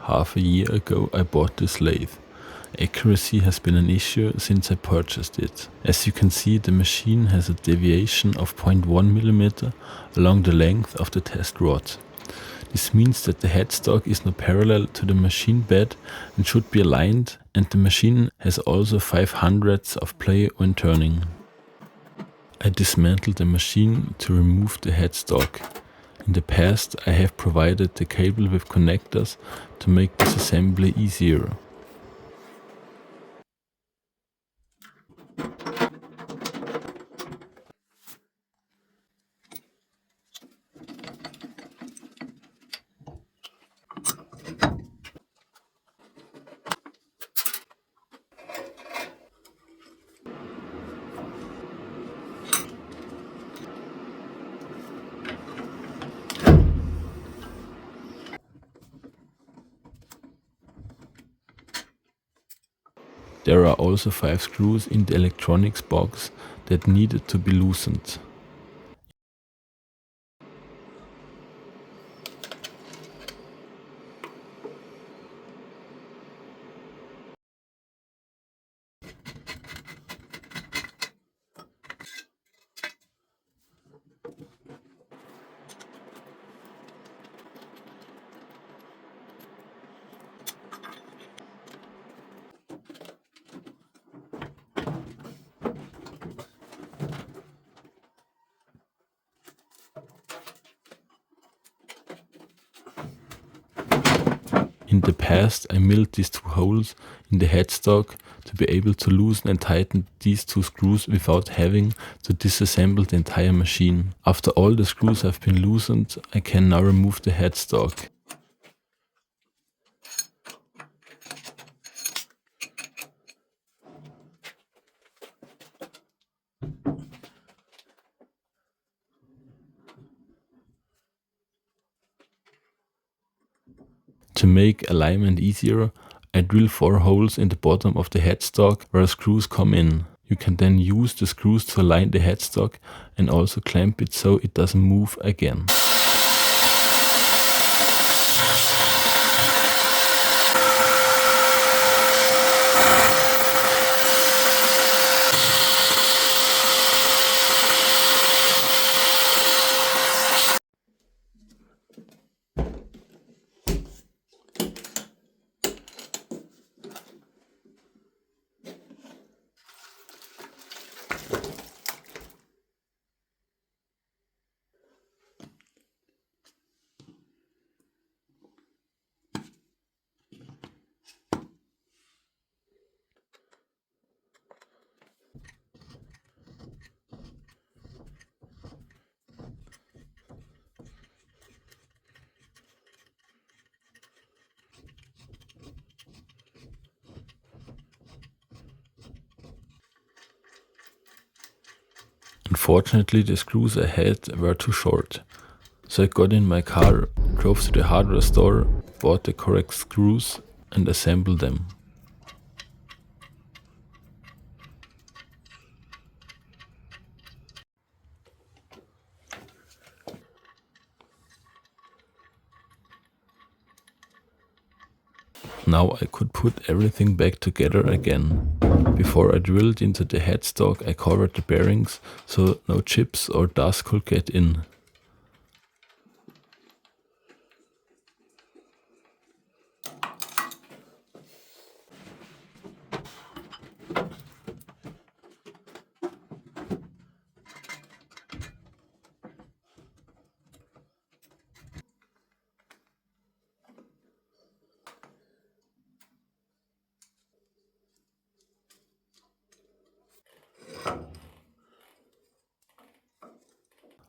half a year ago I bought this lathe. Accuracy has been an issue since I purchased it. As you can see, the machine has a deviation of 0.1 mm along the length of the test rod. This means that the headstock is not parallel to the machine bed and should be aligned, and the machine has also 5/100ths of play when turning. I dismantled the machine to remove the headstock. In the past, I have provided the cable with connectors to make this assembly easier. There are also 5 screws in the electronics box that needed to be loosened. In the past, I milled these 2 holes in the headstock to be able to loosen and tighten these 2 screws without having to disassemble the entire machine. After all the screws have been loosened, I can now remove the headstock. To make alignment easier, I drill 4 holes in the bottom of the headstock where screws come in. You can then use the screws to align the headstock and also clamp it so it doesn't move again. Unfortunately, the screws I had were too short, so I got in my car, drove to the hardware store, bought the correct screws and assembled them. Now I could put everything back together again. Before I drilled into the headstock, I covered the bearings so no chips or dust could get in.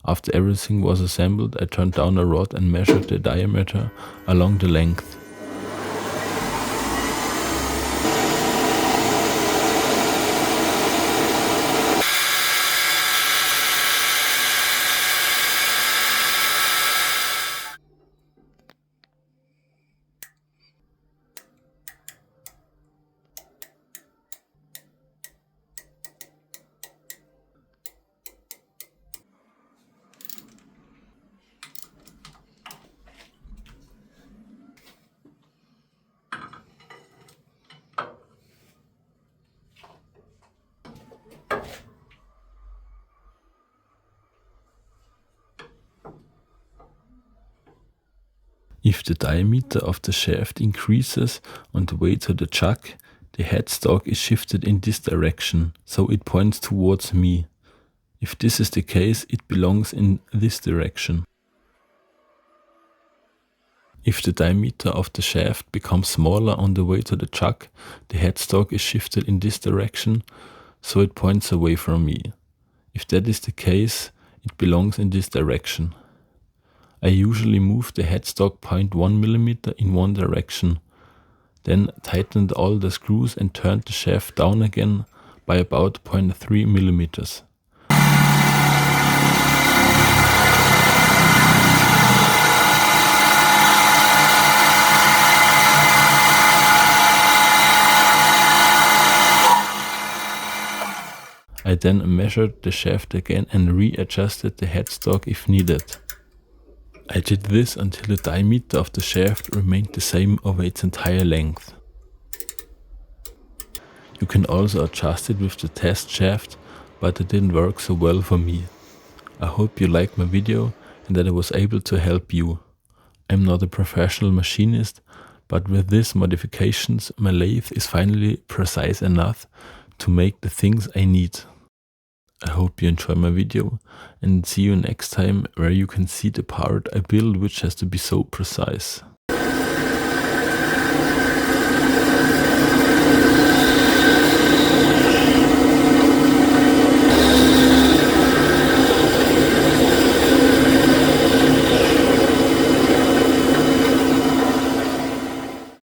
After everything was assembled, I turned down a rod and measured the diameter along the length. If the diameter of the shaft increases on the way to the chuck, the headstock is shifted in this direction, so it points towards me. If this is the case, it belongs in this direction. If the diameter of the shaft becomes smaller on the way to the chuck, the headstock is shifted in this direction, so it points away from me. If that is the case, it belongs in this direction. I usually move the headstock 0.1 mm in one direction, then tightened all the screws and turned the shaft down again by about 0.3 mm. I then measured the shaft again and readjusted the headstock if needed. I did this until the diameter of the shaft remained the same over its entire length. You can also adjust it with the test shaft, but it didn't work so well for me. I hope you liked my video and that I was able to help you. I'm not a professional machinist, but with these modifications my lathe is finally precise enough to make the things I need. I hope you enjoy my video and see you next time, where you can see the part I build which has to be so precise.